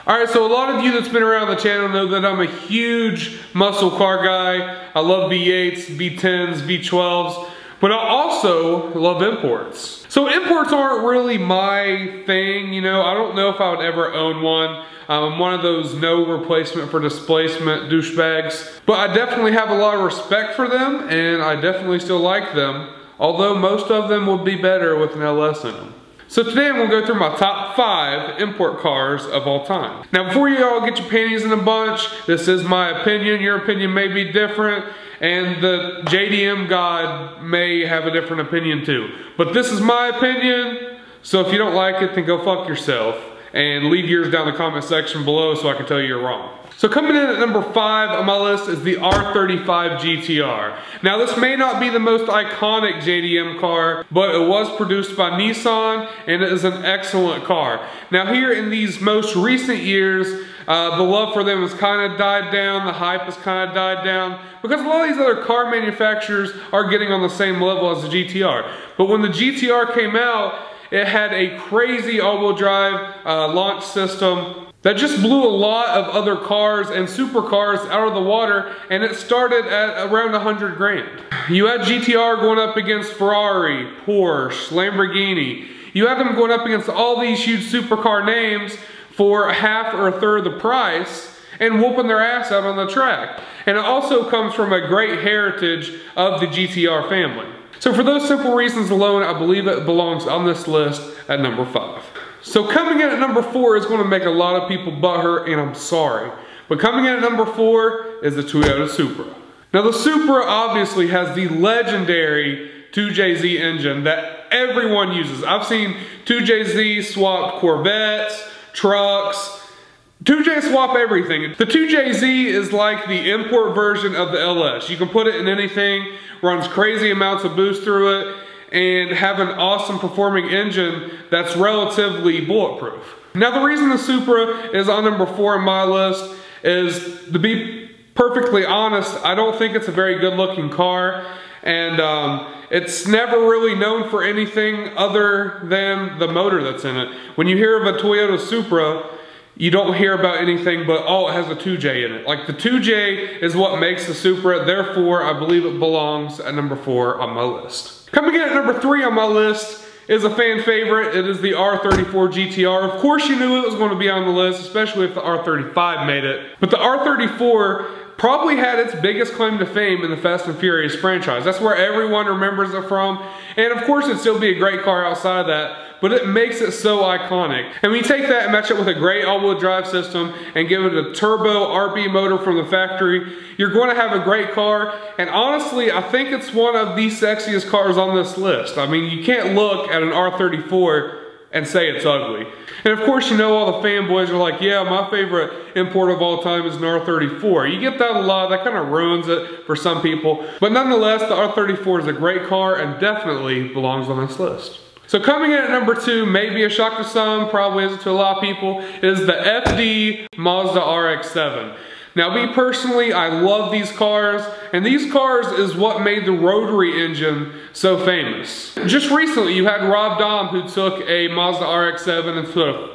Alright, so a lot of you that's been around the channel know that I'm a huge muscle car guy. I love V8s, V10s, V12s, but I also love imports. So imports aren't really my thing, you know. I don't know if I would ever own one. I'm one of those no replacement for displacement douchebags. But I definitely have a lot of respect for them, and I definitely still like them. Although most of them would be better with an LS in them. So today I'm gonna go through my top 5 import cars of all time. Now before you all get your panties in a bunch, this is my opinion. Your opinion may be different, and the JDM God may have a different opinion too. But this is my opinion, so if you don't like it, then go fuck yourself. And leave yours down in the comment section below so I can tell you you're wrong. So coming in at number 5 on my list is the R35 GTR. Now this may not be the most iconic JDM car, but it was produced by Nissan and it is an excellent car. Now here in these most recent years, the love for them has kind of died down, the hype has kind of died down, because a lot of these other car manufacturers are getting on the same level as the GTR. But when the GTR came out, it had a crazy all-wheel drive launch system that just blew a lot of other cars and supercars out of the water, and it started at around 100 grand. You had GTR going up against Ferrari, Porsche, Lamborghini. You had them going up against all these huge supercar names for half or a third of the price and whooping their ass out on the track. And it also comes from a great heritage of the GTR family. So for those simple reasons alone, I believe it belongs on this list at number 5. So coming in at number 4 is going to make a lot of people butthurt, and I'm sorry. But coming in at number 4 is the Toyota Supra. Now the Supra obviously has the legendary 2JZ engine that everyone uses. I've seen 2JZ swap Corvettes, trucks, 2J swap everything. The 2JZ is like the import version of the LS. You can put it in anything, runs crazy amounts of boost through it, and have an awesome performing engine that's relatively bulletproof. Now the reason the Supra is on number 4 on my list is, to be perfectly honest, I don't think it's a very good looking car, and it's never really known for anything other than the motor that's in it. When you hear of a Toyota Supra, you don't hear about anything but, oh, it has a 2J in it. Like, the 2J is what makes the Supra, therefore I believe it belongs at number 4 on my list. Coming in at number 3 on my list is a fan favorite. It is the R34 GTR. Of course you knew it was going to be on the list, especially if the R35 made it. But the R34 probably had its biggest claim to fame in the Fast and Furious franchise. That's where everyone remembers it from. And of course it'd still be a great car outside of that, but it makes it so iconic. And when you take that and match it with a great all-wheel drive system and give it a turbo RB motor from the factory, you're going to have a great car. And honestly, I think it's one of the sexiest cars on this list. I mean, you can't look at an R34 and say it's ugly. And of course, you know, all the fanboys are like, yeah, my favorite import of all time is an R34. You get that a lot, that kind of ruins it for some people. But nonetheless, the R34 is a great car and definitely belongs on this list. So coming in at number 2, may be a shock to some, probably isn't to a lot of people, is the FD Mazda RX-7. Now me personally, I love these cars, and these cars is what made the rotary engine so famous. Just recently you had Rob Dahm, who took a Mazda RX-7 and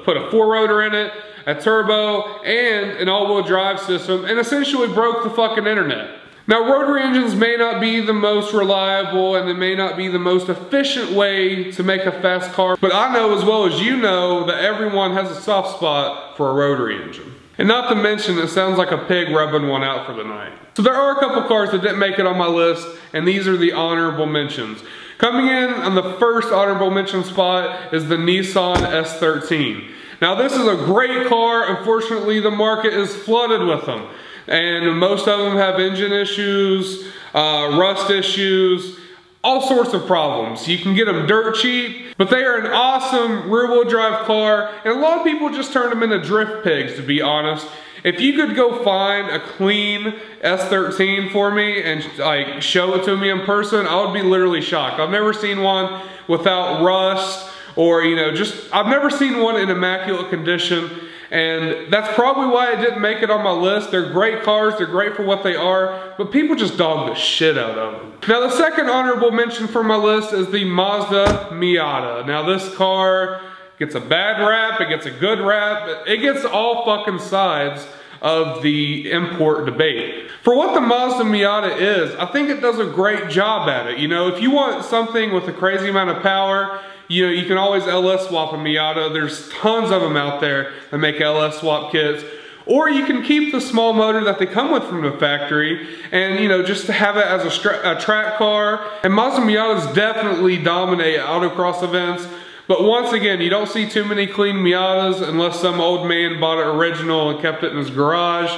put a 4-rotor in it, a turbo, and an all-wheel drive system, and essentially broke the fucking internet. Now rotary engines may not be the most reliable and they may not be the most efficient way to make a fast car, but I know as well as you know that everyone has a soft spot for a rotary engine. And not to mention, it sounds like a pig rubbing one out for the night. So there are a couple cars that didn't make it on my list, and these are the honorable mentions. Coming in on the first honorable mention spot is the Nissan S13. Now this is a great car. Unfortunately, the market is flooded with them. And most of them have engine issues, rust issues, all sorts of problems. You can get them dirt cheap, but they are an awesome rear-wheel drive car, and a lot of people just turn them into drift pigs, to be honest. If you could go find a clean S13 for me and like show it to me in person, I would be literally shocked. I've never seen one without rust or, you know, I've never seen one in immaculate condition. And that's probably why it didn't make it on my list. They're great cars, they're great for what they are, but people just dog the shit out of them. Now the second honorable mention for my list is the Mazda Miata. Now this car gets a bad rap, it gets a good rap, it gets all fucking sides of the import debate. For what the Mazda Miata is, I think it does a great job at it. You know, if you want something with a crazy amount of power, you know, you can always LS swap a Miata. There's tons of them out there that make LS swap kits. Or you can keep the small motor that they come with from the factory and, you know, just to have it as a track car. And Mazda Miatas definitely dominate autocross events. But once again, you don't see too many clean Miatas unless some old man bought it original and kept it in his garage.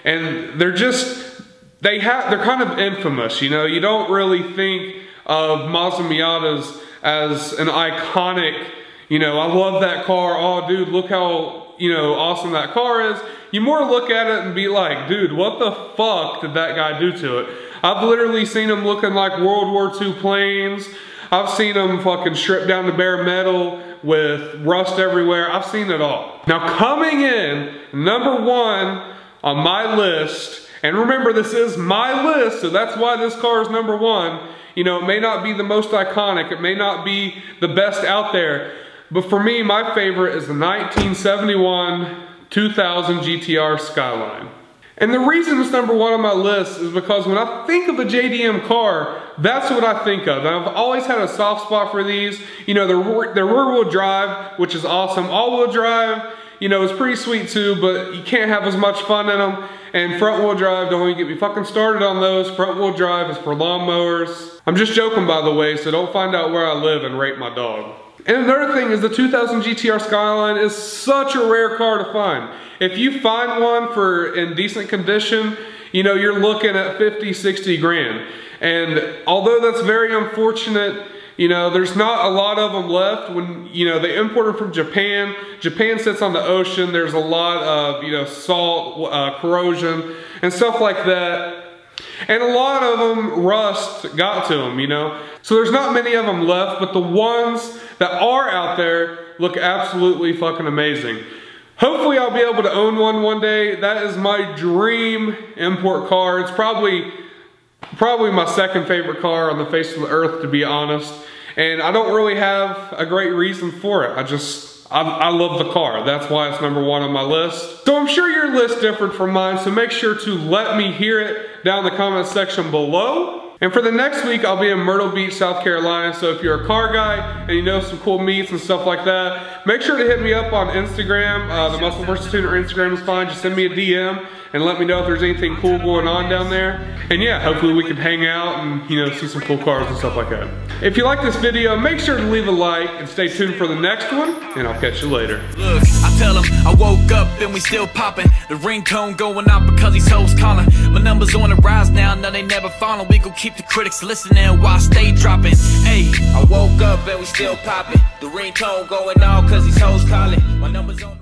And they're kind of infamous, you know. You don't really think of Mazda Miatas as an iconic, you know, I love that car, oh dude, look how, you know, awesome that car is. You more look at it and be like, dude, what the fuck did that guy do to it? I've literally seen him looking like World War II planes. I've seen them fucking stripped down to bare metal with rust everywhere. I've seen it all. Now coming in, number one on my list, and remember this is my list, so that's why this car is number one. You know, it may not be the most iconic, it may not be the best out there, but for me, my favorite is the 1971 2000 GTR Skyline. And the reason it's number one on my list is because when I think of a JDM car, that's what I think of. And I've always had a soft spot for these. You know, they're rear-wheel drive, which is awesome. All-wheel drive, you know, is pretty sweet too, but you can't have as much fun in them. And front-wheel drive, don't even get me fucking started on those. Front-wheel drive is for lawnmowers. I'm just joking, by the way, so don't find out where I live and rape my dog. And another thing is the 2000 GTR Skyline is such a rare car to find. If you find one in decent condition, you know, you're looking at 50, 60 grand. And although that's very unfortunate, you know, there's not a lot of them left. When, you know, they import them from Japan. Japan sits on the ocean. There's a lot of, you know, salt, corrosion, and stuff like that. And a lot of them, rust got to them, you know. So there's not many of them left, but the ones that are out there look absolutely fucking amazing. Hopefully I'll be able to own one day. That is my dream import car. It's probably my second favorite car on the face of the earth, to be honest. And I don't really have a great reason for it. I love the car. That's why it's number one on my list. So I'm sure your list differed from mine, so make sure to let me hear it down in the comment section below. And for the next week, I'll be in Myrtle Beach, South Carolina. So if you're a car guy and you know some cool meets and stuff like that, make sure to hit me up on Instagram. The Muscle vs. Tuner Instagram is fine. Just send me a DM and let me know if there's anything cool going on down there. And yeah, hopefully we can hang out and, you know, see some cool cars and stuff like that. If you like this video, make sure to leave a like and stay tuned for the next one, and I'll catch you later. Look, I tell him I woke up and we still popping. The ringtone going out because these hoes calling. My numbers on the rise now, no they never falling. We gon' keep the critics listening while I stay dropping. Hey, I woke up and we still popping. The ringtone going out cause these hoes calling. My numbers on